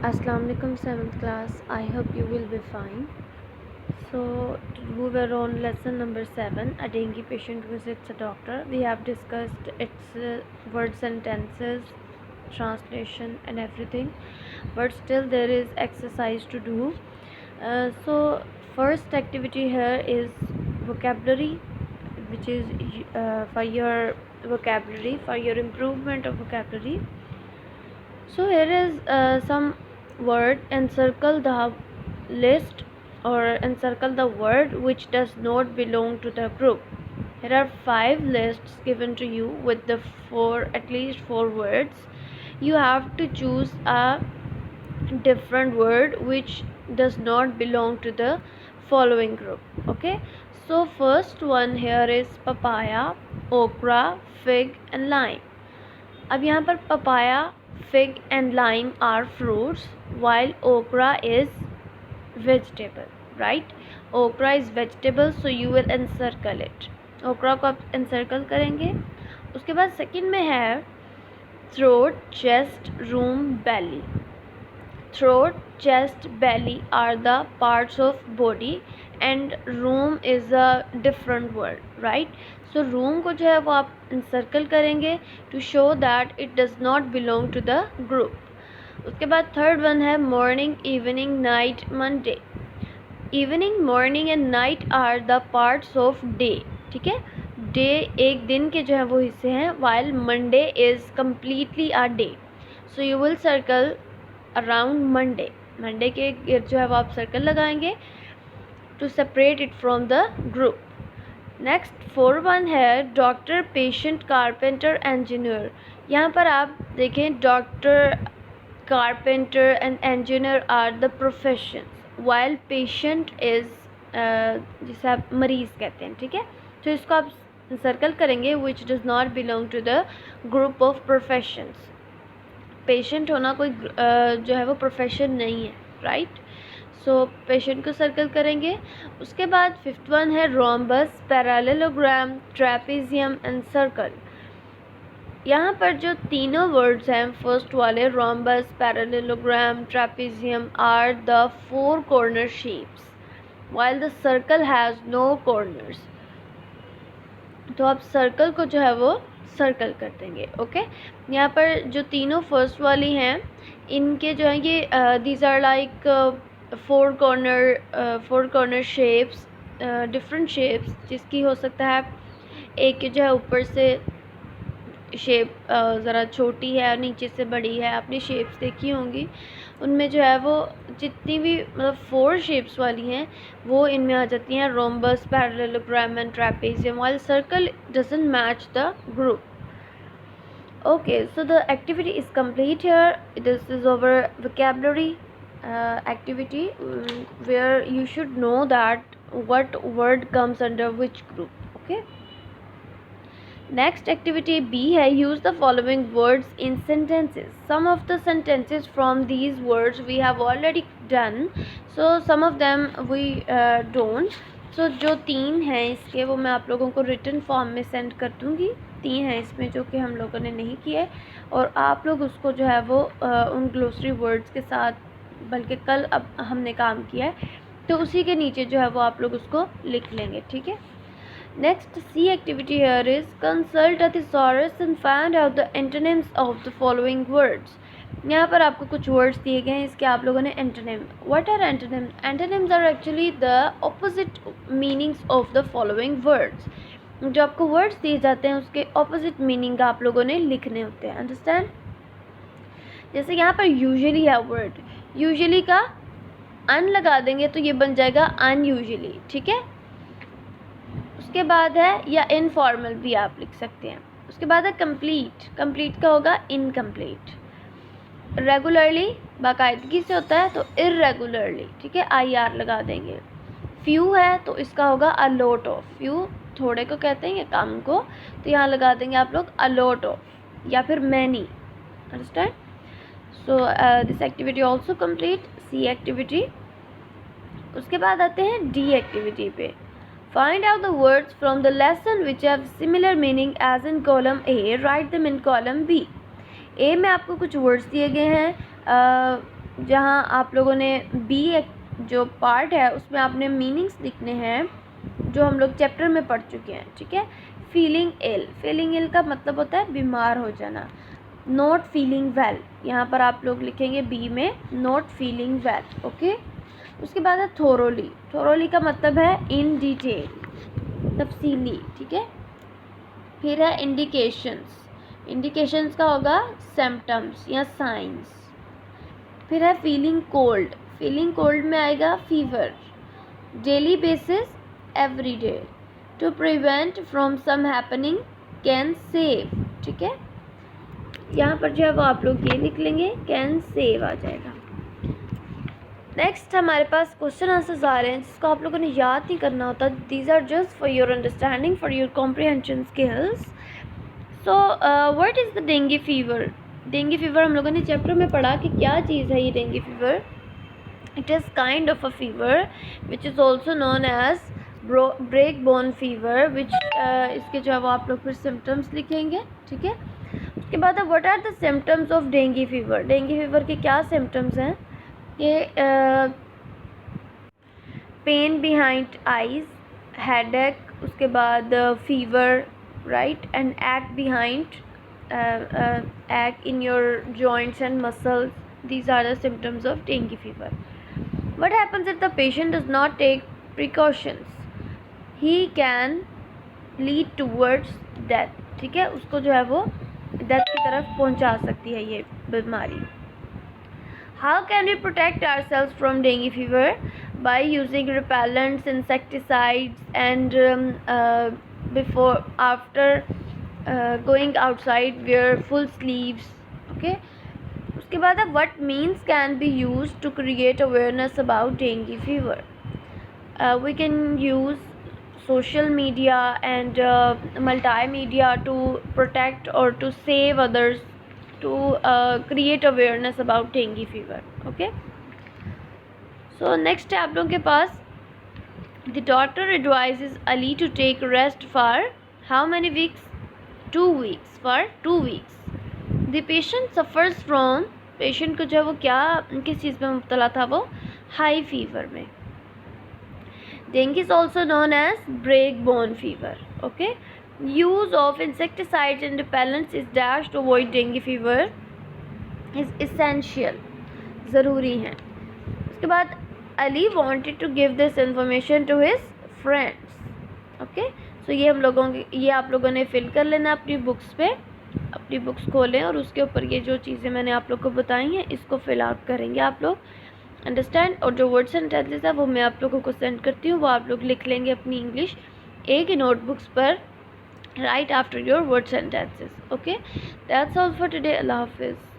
Assalamu alaikum 7th class. I hope you will be fine. So we were on lesson number 7, a dengue patient visits a doctor. We have discussed its word sentences, translation and everything, but still there is exercise to do. So first activity here is vocabulary, which is for your vocabulary, for your improvement of vocabulary. So here is some word. Encircle the list or encircle the word which does not belong to the group. Here are 5 lists given to you with the at least 4 words. You have to choose a different word which does not belong to the following group. Okay, so first one here is papaya, okra, fig and lime. अब यहाँ पर papaya, fig and lime are fruits while okra is vegetable, right? Okra is vegetable, so you will encircle it. okra को आप encircle करेंगे. उसके बाद second में है throat, chest, room, belly. Throat, chest, belly are the parts of body and room is a different word, right? So room को जो है वो आप encircle करेंगे to show that it does not belong to the group. उसके बाद third one है morning, evening, night, Monday. Evening, morning and night are the parts of day. ठीक है, day एक दिन के जो है वो हिस्से हैं while Monday is completely a day. So you will circle around Monday. Monday के गिर्द जो है वो आप सर्कल लगाएंगे to separate it from the group. Next 4 है डॉक्टर, पेशेंट, कारपेंटर, इंजीनियर. यहाँ पर आप देखें doctor, carpenter and engineer are the professions while patient is जिसे आप मरीज़ कहते हैं. ठीक है, तो इसको आप सर्कल करेंगे which does not belong to the group of professions. Patient होना कोई जो है वो प्रोफेशन नहीं है, राइट? सो पेशेंट को सर्कल करेंगे. उसके बाद 5th है rhombus, parallelogram, trapezium and circle. यहाँ पर जो तीनों वर्ड्स हैं फर्स्ट वाले rhombus, parallelogram, trapezium are the 4 corner shapes while the circle has no corners. तो आप सर्कल को जो है वो सर्कल कर देंगे. ओके, यहाँ पर जो तीनों फर्स्ट वाली हैं इनके जो है ये these are like 4 corner shapes, different shapes जिसकी हो सकता है एक जो है ऊपर से शेप ज़रा छोटी है और नीचे से बड़ी है. आपने शेप्स देखी होंगी, उनमें जो है वो जितनी भी मतलब 4 शेप्स वाली हैं वो इनमें आ जाती हैं. Rhombus, parallelogram and trapezium while circle doesn't match the group. Okay, so the activity is complete here. This is our vocabulary activity where you should know that what word comes under which group. Okay, next activity B है use the following words in sentences. Some of the sentences from these words we have already done, so some of them we don't. So जो 3 हैं इसके वो मैं आप लोगों को written form में सेंड कर दूँगी. 3 हैं इसमें जो कि हम लोगों ने नहीं किए और आप लोग उसको जो है वो उन ग्लोसरी वर्ड्स के साथ, बल्कि कल अब हमने काम किया है तो उसी के नीचे जो है वो आप लोग उसको लिख लेंगे. ठीक है, next C activity here is consult a thesaurus and find out the antonyms of the following words. यहाँ पर आपको कुछ वर्ड्स दिए गए हैं, इसके आप लोगों ने antonym. What are antonyms? Antonyms are actually the opposite meanings of the following words. जो आपको वर्ड्स दिए जाते हैं उसके ऑपोजिट मीनिंग आप लोगों ने लिखने होते हैं. अंडरस्टैंड? जैसे यहाँ पर यूजुअली है वर्ड, यूजुअली का अन लगा देंगे तो ये बन जाएगा अनयूजुअली. ठीक है, उसके बाद है या इनफॉर्मल भी आप लिख सकते हैं. उसके बाद है कंप्लीट, कंप्लीट का होगा इनकम्प्लीट. रेगुलरली बाकायदगी से होता है तो इर्रेगुलरली. ठीक है, IR लगा देंगे. फ्यू है तो इसका होगा अ लॉट ऑफ. फ्यू थोड़े को कहते हैं या कम को, तो यहाँ लगा देंगे आप लोग अ लॉट ऑफ या फिर many. Understand? So this activity also complete C activity. उसके बाद आते हैं D एक्टिविटी पे. Find out the words from the lesson which have similar meaning as in column A. Write them in column B. A में आपको कुछ words दिए गए हैं जहाँ आप लोगों ने बी जो पार्ट है उसमें आपने मीनिंग्स लिखने हैं जो हम लोग चैप्टर में पढ़ चुके हैं, ठीक है। फीलिंग इल का मतलब होता है बीमार हो जाना। नॉट फीलिंग वेल, यहाँ पर आप लोग लिखेंगे बी में नॉट फीलिंग वेल, ओके। उसके बाद है थोरोली का मतलब है इन डिटेल, तफसीली, ठीक है। फिर है इंडिकेशंस का होगा सिम्टम्स या साइंस। फिर है फीलिंग कोल्ड में आएगा fever. Daily basis, every day. To prevent from some happening, can save, ठीक है। यहाँ पर जो है वो आप लोग ये लिख लेंगे, कैन सेव आ जाएगा। नेक्स्ट हमारे पास क्वेश्चन आंसर्स आ रहे हैं जिसको आप लोगों ने याद नहीं करना होता। These are just for your understanding, for your comprehension skills. So what is the dengue fever? Dengue fever हम लोगों ने चैप्टर में पढ़ा कि क्या चीज़ है ये dengue fever. It is kind of a fever which is also known as break bone fever, which इसके जो है वो आप लोग फिर सिम्टम्स लिखेंगे, ठीक है। उसके बाद what are the symptoms of dengue fever? Dengue fever के क्या सिम्टम्स हैं? ये पेन बिहाइंड आइज, हेडेक, उसके बाद fever, right, and act behind ache in your joints and muscles. These are the symptoms of dengue fever. What happens if the patient does not take precautions? He can lead towards death, ठीक है, उसको जो है वो death की तरफ पहुंचा सकती है ये बीमारी। How can we protect ourselves from dengue fever? By using repellents, insecticides, and after going outside wear full sleeves, okay. उसके बाद है what means can be used to create awareness about dengue fever? We can use social media and multimedia to protect or to save others, to create awareness about dengue fever, okay. So next है आप लोगों के पास, the doctor advises Ali to take rest for how many weeks? 2 weeks, for 2 weeks. The patient suffers from, patient को जो है वो क्या, किस चीज़ में मुब्तला था वो? हाई फीवर में। Dengue is also known as break bone fever, okay. Use of insecticides and repellents is dash to avoid dengue fever is essential, ज़रूरी है। उसके बाद Ali wanted to give this information to his friends, okay. So ये हम लोगों के, ये आप लोगों ने फिल कर लेना अपनी बुक्स पे, अपनी बुक्स खोलें और उसके ऊपर ये जो चीज़ें मैंने आप लोग को बताई हैं इसको फिल आउट करेंगे आप लोग, अंडरस्टैंड। और जो वर्ड्स एंड सेंटेंसेस है वो मैं आप लोगों को सेंड करती हूँ, वो आप लोग लिख लेंगे अपनी इंग्लिश एक ही नोटबुक्स पर, write after your words and sentences, okay. That's all for today. अल्लाह हाफिज़।